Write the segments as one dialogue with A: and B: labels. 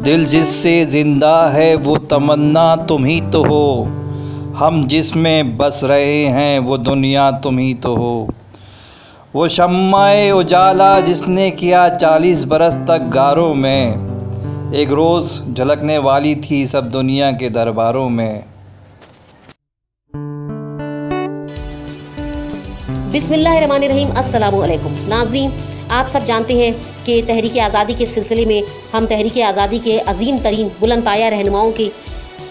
A: दिल जिससे ज़िंदा है वो तमन्ना तुम ही तो हो, हम जिसमें बस रहे हैं वो दुनिया तुम ही तो हो। वो शम्माए उजाला जिसने किया 40 बरस तक गारों में, एक रोज़ झलकने वाली थी सब दुनिया के दरबारों में।
B: बिस्मिल्लाहिर्रहमानिर्रहीम। अस्सलामु अलैकुम नाज़रीन, आप सब जानते हैं कि तहरीक आज़ादी के सिलसिले में हम तहरीक आज़ादी के अजीम तरीन बुलंद पाया रहनुमाओं के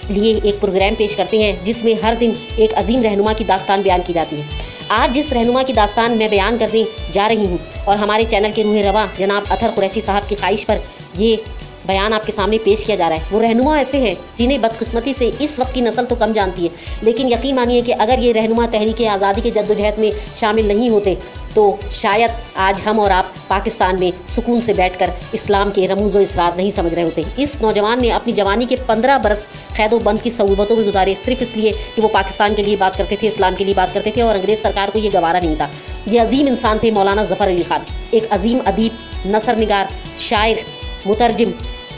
B: लिए एक प्रोग्राम पेश करते हैं जिसमें हर दिन एक अजीम रहनुमा की दास्तान बयान की जाती है। आज जिस रहनुमा की दास्तान मैं बयान करने जा रही हूँ और हमारे चैनल के रूह रवा जनाब अतर कुरैशी साहब की ख्वाहिश पर ये बयान आपके सामने पेश किया जा रहा है, वो रहनुमा ऐसे हैं जिन्हें बदकिस्मती से इस वक्त की नस्ल तो कम जानती है, लेकिन यकीन मानिए कि अगर ये रहनुमा तहरीक आज़ादी के जद्दोजहद में शामिल नहीं होते तो शायद आज हम और आप पाकिस्तान में सुकून से बैठकर इस्लाम के रमूज़ व इसरार नहीं समझ रहे होते। इस नौजवान ने अपनी जवानी के 15 बरस क़ैद बंद की सऊबतों में गुजारे, सिर्फ इसलिए कि वो पाकिस्तान के लिए बात करते थे, इस्लाम के लिए बात करते थे और अंग्रेज़ सरकार को ये गवारा नहीं था। ये अजीम इंसान थे मौलाना ज़फ़र अली ख़ान, एक अजीम अदीब, नसर निगार, शायर, मुतरजिम,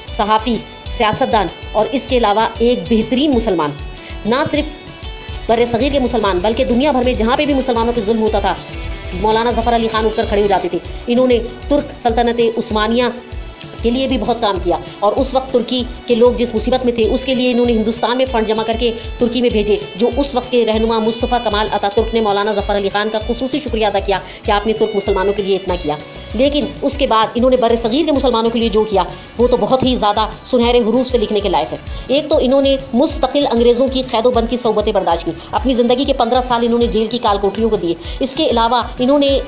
B: सहाफ़ी, सियासतदान और इसके अलावा एक बेहतरीन मुसलमान। ना सिर्फ बर्रे सग़ीर के मुसलमान बल्कि दुनिया भर में जहाँ पे भी मुसलमानों पर जुल्म होता था मौलाना ज़फ़र अली ख़ान उठकर खड़े हो जाते थे। इन्होंने तुर्क सल्तनत उस्मानिया के लिए भी बहुत काम किया और उस वक्त तुर्की के लोग जिस मुसीबत में थे उसके लिए इन्होंने हिंदुस्तान में फ़ंड जमा करके तुर्की में भेजे, जो उस वक्त के रहनुमा मुस्तफ़ा कमाल अतातुर्क ने मौलाना ज़फ़र अली ख़ान का खुसूसी शुक्रिया अदा किया कि आपने तुर्क मुसलमानों के लिए इतना किया। लेकिन उसके बाद इन्होंने बर्रे सग़ीर के मुसलमानों के लिए जो किया वो तो बहुत ही ज़्यादा सुनहरे हुरूफ से लिखने के लायक है। एक तो इन्होंने मुस्तकिल अंग्रेज़ों की क़ैद-ओ-बंद की सौबतें बर्दाश्त की, अपनी ज़िंदगी के 15 साल इन्होंने जेल की काल कोठरियों को दिए। इसके अलावा इन्होंने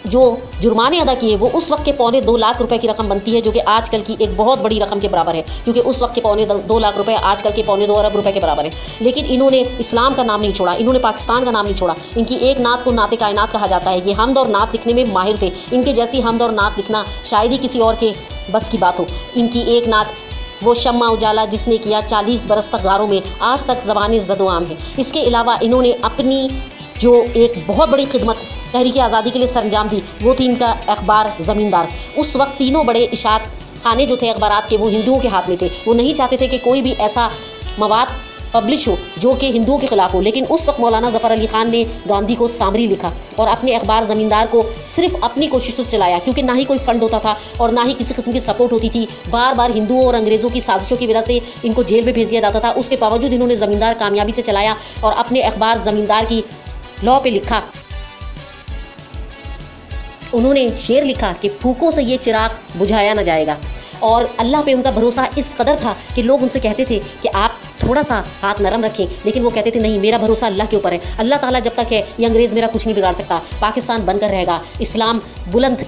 B: जो जुर्माने अदा किए वो उस वक्त के 2.25 लाख रुपए की रकम बनती है, जो कि आजकल की एक बहुत बड़ी रकम के बराबर है, क्योंकि उस वक्त के 2.25 लाख रुपए आजकल के 2.25 अरब रुपए के बराबर है। लेकिन इन्होंने इस्लाम का नाम नहीं छोड़ा, इन्होंने पाकिस्तान का नाम नहीं छोड़ा। इनकी एक नात को नाते कायनात कहा जाता है। ये हमद और नात लिखने में माहिर थे, इनके जैसी हमद और नात लिखना शायद ही किसी और के बस की बात हो। इनकी एक नात वो शम्मा उजाला जिसने किया 40 बरस तक गारों में, आज तक ज़बाने ज़दोआम है। इसके अलावा इन्होंने अपनी जो एक बहुत बड़ी खिदमत तहरीक आज़ादी के लिए सरंजाम दी वो थी इनका अखबार ज़मींदार। उस वक्त तीनों बड़े इशात खाने जो थे अखबारात के वो हिंदुओं के हाथ में थे। वो नहीं चाहते थे कि कोई भी ऐसा मवाद पब्लिश हो जो कि हिंदुओं के ख़िलाफ़ हो। लेकिन उस वक्त मौलाना ज़फ़र अली ख़ान ने गांधी को सामरी लिखा और अपने अखबार ज़मींदार को सिर्फ अपनी कोशिशों से चलाया, क्योंकि ना ही कोई फ़ंड होता था और ना ही किसी किस्म की सपोर्ट होती थी। बार बार हिंदुओं और अंग्रेज़ों की साजिशों की वजह से इनको जेल में भेज दिया जाता था। उसके बावजूद इन्होंने ज़मींदार कामयाबी से चलाया और अपने अखबार ज़मींदार की लॉ पे लिखा, उन्होंने शेर लिखा कि फूकों से ये चिराग बुझाया न जाएगा। और अल्लाह पे उनका भरोसा इस कदर था कि लोग उनसे कहते थे कि आप थोड़ा सा हाथ नरम रखें, लेकिन वो कहते थे नहीं, मेरा भरोसा अल्लाह के ऊपर है। अल्लाह ताला जब तक है ये अंग्रेज़ मेरा कुछ नहीं बिगाड़ सकता। पाकिस्तान बनकर रहेगा, इस्लाम बुलंद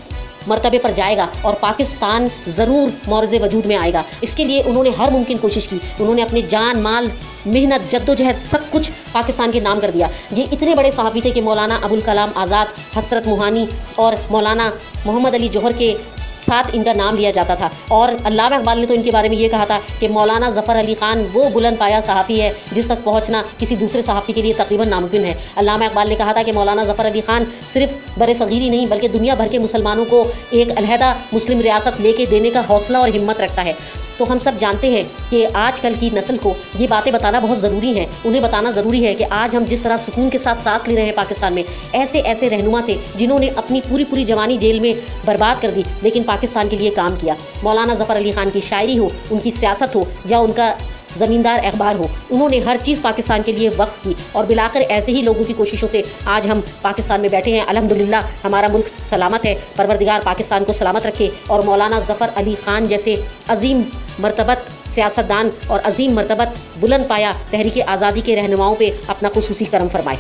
B: मर्तबे पर जाएगा और पाकिस्तान ज़रूर मौरज़े वजूद में आएगा। इसके लिए उन्होंने हर मुमकिन कोशिश की। उन्होंने अपने जान, माल, मेहनत, जद्दोजहद सब कुछ पाकिस्तान के नाम कर दिया। ये इतने बड़े सहाफ़ी थे कि मौलाना अबुल कलाम आज़ाद, हसरत मोहानी और मौलाना मोहम्मद अली जौहर के साथ इनका नाम लिया जाता था। और अल्लामा इक़बाल ने तो इनके बारे में ये कहा था कि मौलाना ज़फ़र अली ख़ान वो बुलंद पाया सहाफ़ी है जिस तक पहुँचना किसी दूसरे सहाफ़ी के लिए तकरीबन नामुमकिन है। अल्लामा इक़बाल ने कहा था कि मौलाना ज़फ़र अली ख़ान सिर्फ बरे सग़ीर ही नहीं बल्कि दुनिया भर के मुसलमानों को एक अलहदा मुस्लिम रियासत लेके देने का हौसला और हिम्मत रखता है। तो हम सब जानते हैं कि आजकल की नस्ल को ये बातें बताना बहुत ज़रूरी है। उन्हें बताना ज़रूरी है कि आज हम जिस तरह सुकून के साथ सांस ले रहे हैं पाकिस्तान में, ऐसे ऐसे रहनुमा थे जिन्होंने अपनी पूरी जवानी जेल में बर्बाद कर दी, लेकिन पाकिस्तान के लिए काम किया। मौलाना ज़फ़र अली ख़ान की शायरी हो, उनकी सियासत हो या उनका ज़मींदार अखबार हो, उन्होंने हर चीज़ पाकिस्तान के लिए वक्फ की और बिलाकर ऐसे ही लोगों की कोशिशों से आज हम पाकिस्तान में बैठे हैं। अल्हम्दुलिल्लाह हमारा मुल्क सलामत है। परवरदिगार पाकिस्तान को सलामत रखे और मौलाना ज़फ़र अली ख़ान जैसे अजीम मर्तबत सियासतदान और अजीम मर्तबत बुलंद पाया तहरीक आज़ादी के रहनुमाओं पे अपना खुसूसी करम फरमाए।